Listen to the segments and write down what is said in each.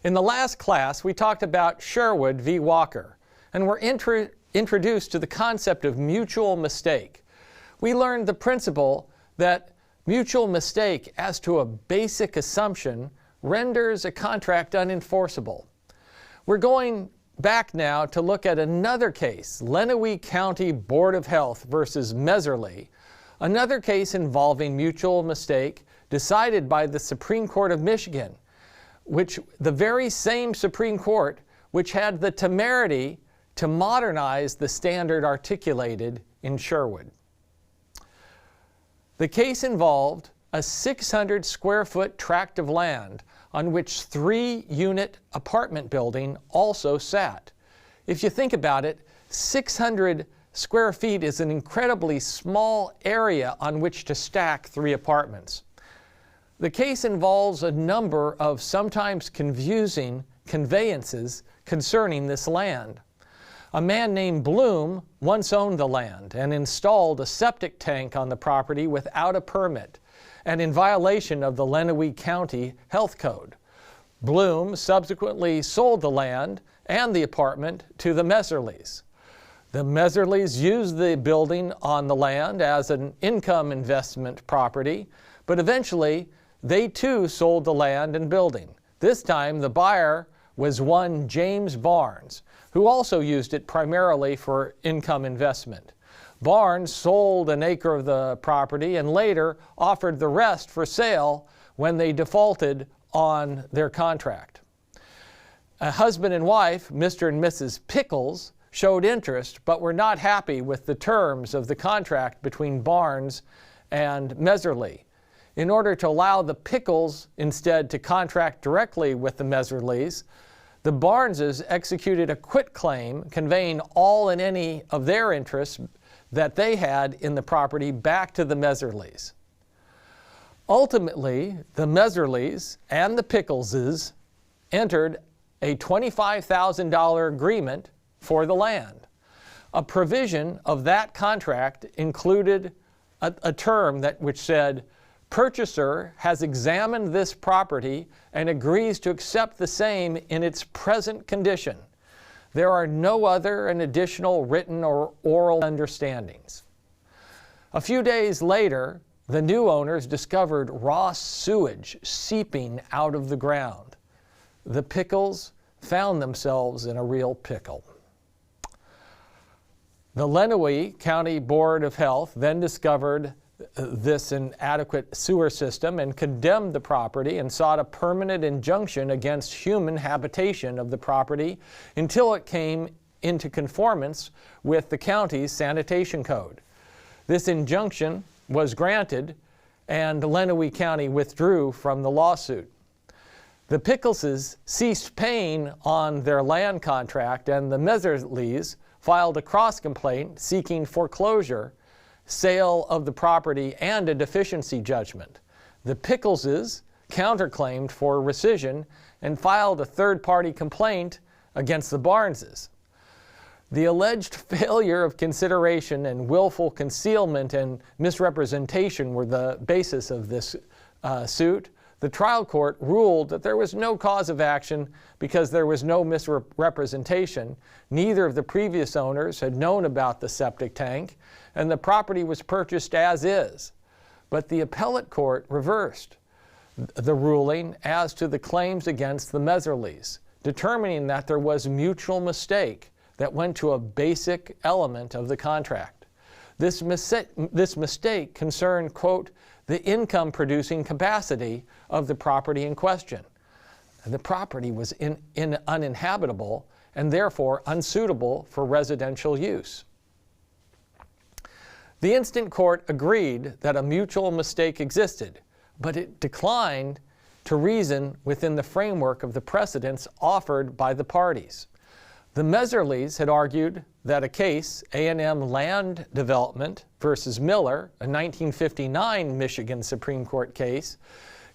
In the last class, we talked about Sherwood v. Walker, and were introduced to the concept of mutual mistake. We learned the principle that mutual mistake as to a basic assumption renders a contract unenforceable. We're going back now to look at another case, Lenawee County Board of Health versus Messerly, another case involving mutual mistake decided by the Supreme Court of Michigan, which the very same Supreme Court which had the temerity to modernize the standard articulated in Sherwood. The case involved a 600 square foot tract of land on which 3-unit apartment building also sat. If you think about it, 600 square feet is an incredibly small area on which to stack 3 apartments. The case involves a number of sometimes confusing conveyances concerning this land. A man named Bloom once owned the land and installed a septic tank on the property without a permit and in violation of the Lenawee County Health Code. Bloom subsequently sold the land and the apartment to the Messerlys. The Messerlys used the building on the land as an income investment property, but eventually they too sold the land and building. This time the buyer was one James Barnes, who also used it primarily for income investment. Barnes sold an acre of the property and later offered the rest for sale when they defaulted on their contract. A husband and wife, Mr. and Mrs. Pickles, showed interest but were not happy with the terms of the contract between Barnes and Messerly. In order to allow the Pickles instead to contract directly with the Messerlys, the Barneses executed a quitclaim conveying all and any of their interests that they had in the property back to the Messerlys. Ultimately, the Messerlys and the Pickleses entered a $25,000 agreement for the land. A provision of that contract included a term which said, "Purchaser has examined this property and agrees to accept the same in its present condition. There are no other and additional written or oral understandings." A few days later, the new owners discovered raw sewage seeping out of the ground. The Pickles found themselves in a real pickle. The Lenawee County Board of Health then discovered this inadequate sewer system and condemned the property and sought a permanent injunction against human habitation of the property until it came into conformance with the county's sanitation code. This injunction was granted and Lenawee County withdrew from the lawsuit. The Pickleses ceased paying on their land contract and the Messerlys filed a cross-complaint seeking foreclosure, sale of the property, and a deficiency judgment. The Pickleses counterclaimed for rescission and filed a third-party complaint against the Barneses. The alleged failure of consideration and willful concealment and misrepresentation were the basis of this suit. The trial court ruled that there was no cause of action because there was no misrepresentation. Neither of the previous owners had known about the septic tank, and the property was purchased as is. But the appellate court reversed the ruling as to the claims against the Messerlys, determining that there was mutual mistake that went to a basic element of the contract. This mistake concerned, quote, the income-producing capacity of the property in question. The property was uninhabitable and therefore unsuitable for residential use. The instant court agreed that a mutual mistake existed, but it declined to reason within the framework of the precedents offered by the parties. The Messerlys had argued that a case, A&M Land Development versus Miller, a 1959 Michigan Supreme Court case,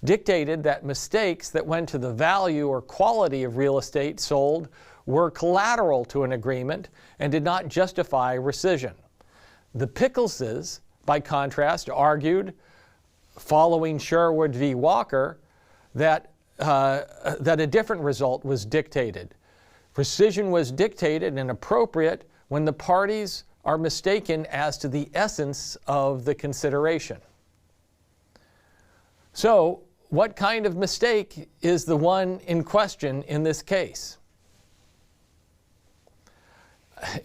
dictated that mistakes that went to the value or quality of real estate sold were collateral to an agreement and did not justify rescission. The Pickleses, by contrast, argued, following Sherwood v. Walker, that that a different result was dictated. Rescission was dictated and appropriate when the parties are mistaken as to the essence of the consideration. So, what kind of mistake is the one in question in this case?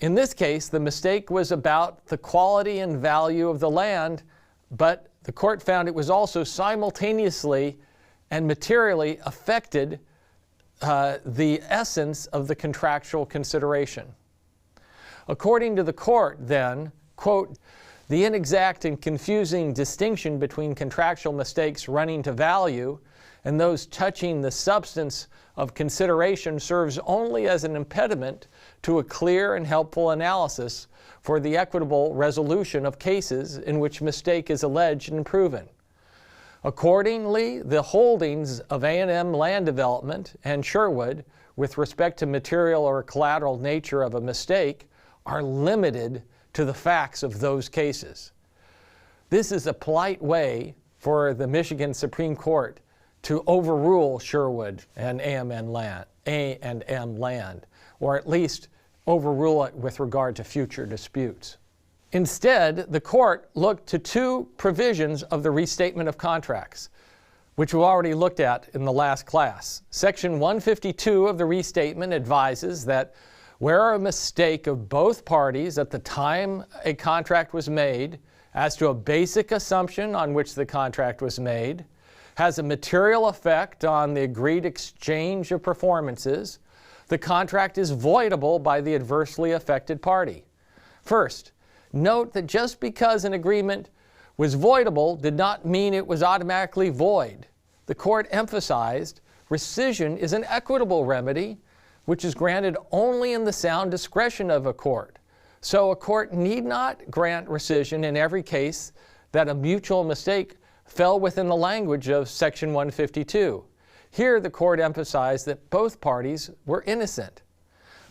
In this case, the mistake was about the quality and value of the land, but the court found it was also simultaneously and materially affected the essence of the contractual consideration. According to the court, then, quote, the inexact and confusing distinction between contractual mistakes running to value and those touching the substance of consideration serves only as an impediment to a clear and helpful analysis for the equitable resolution of cases in which mistake is alleged and proven. Accordingly, the holdings of A&M Land Development and Sherwood with respect to material or collateral nature of a mistake are limited to the facts of those cases. This is a polite way for the Michigan Supreme Court to overrule Sherwood and A&M Land, or at least overrule it with regard to future disputes. Instead, the court looked to two provisions of the Restatement of Contracts, which we already looked at in the last class. Section 152 of the Restatement advises that where a mistake of both parties at the time a contract was made as to a basic assumption on which the contract was made has a material effect on the agreed exchange of performances, the contract is voidable by the adversely affected party. First, note that just because an agreement was voidable did not mean it was automatically void. The court emphasized rescission is an equitable remedy which is granted only in the sound discretion of a court. So a court need not grant rescission in every case that a mutual mistake fell within the language of Section 152. Here the court emphasized that both parties were innocent.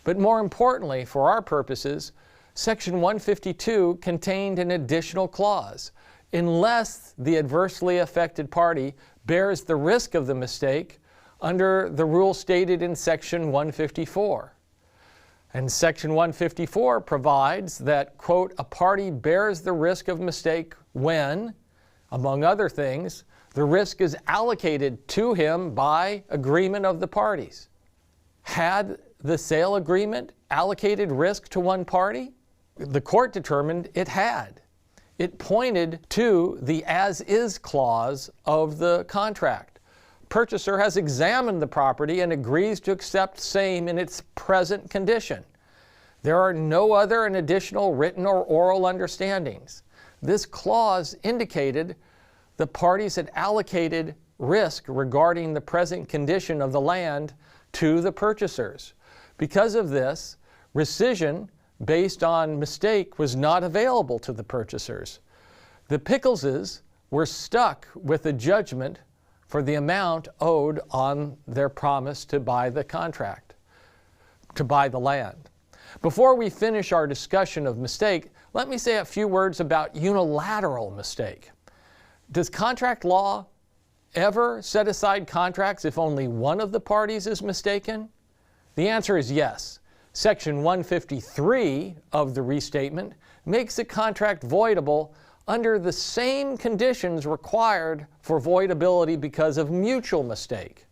But more importantly, for our purposes, Section 152 contained an additional clause. Unless the adversely affected party bears the risk of the mistake under the rule stated in Section 154. And Section 154 provides that, quote, a party bears the risk of mistake when, among other things, the risk is allocated to him by agreement of the parties. Had the sale agreement allocated risk to one party? The court determined it had. It pointed to the as-is clause of the contract. Purchaser has examined the property and agrees to accept same in its present condition. There are no other and additional written or oral understandings. This clause indicated the parties had allocated risk regarding the present condition of the land to the purchasers. Because of this, rescission based on mistake was not available to the purchasers. The Pickleses were stuck with a judgment for the amount owed on their promise to buy the contract, to buy the land. Before we finish our discussion of mistake, let me say a few words about unilateral mistake. Does contract law ever set aside contracts if only one of the parties is mistaken? The answer is yes. Section 153 of the Restatement makes a contract voidable under the same conditions required for voidability because of mutual mistake.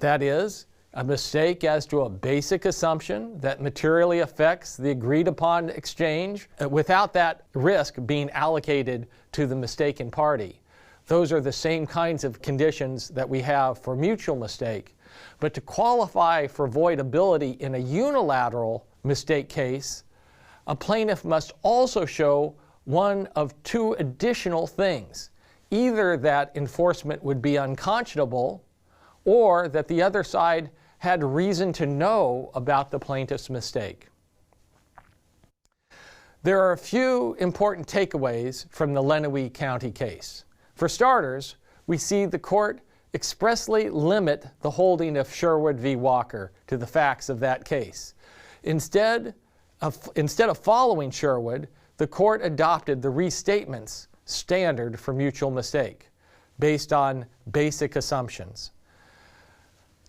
That is, a mistake as to a basic assumption that materially affects the agreed upon exchange without that risk being allocated to the mistaken party. Those are the same kinds of conditions that we have for mutual mistake. But to qualify for voidability in a unilateral mistake case, a plaintiff must also show one of two additional things. Either that enforcement would be unconscionable, or that the other side had reason to know about the plaintiff's mistake. There are a few important takeaways from the Lenawee County case. For starters, we see the court expressly limit the holding of Sherwood v. Walker to the facts of that case. Instead of following Sherwood, the court adopted the Restatement's standard for mutual mistake based on basic assumptions.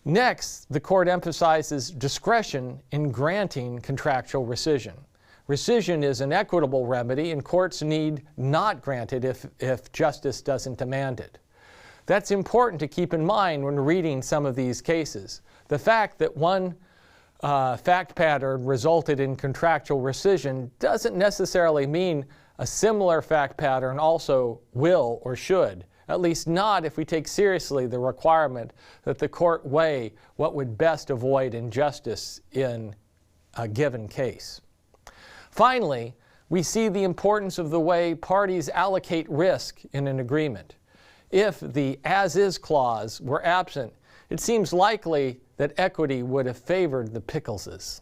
Next, the court emphasizes discretion in granting contractual rescission. Rescission is an equitable remedy, and courts need not grant it if justice doesn't demand it. That's important to keep in mind when reading some of these cases. The fact that one fact pattern resulted in contractual rescission doesn't necessarily mean a similar fact pattern also will or should, at least not if we take seriously the requirement that the court weigh what would best avoid injustice in a given case. Finally, we see the importance of the way parties allocate risk in an agreement. If the as-is clause were absent, it seems likely that equity would have favored the Pickleses.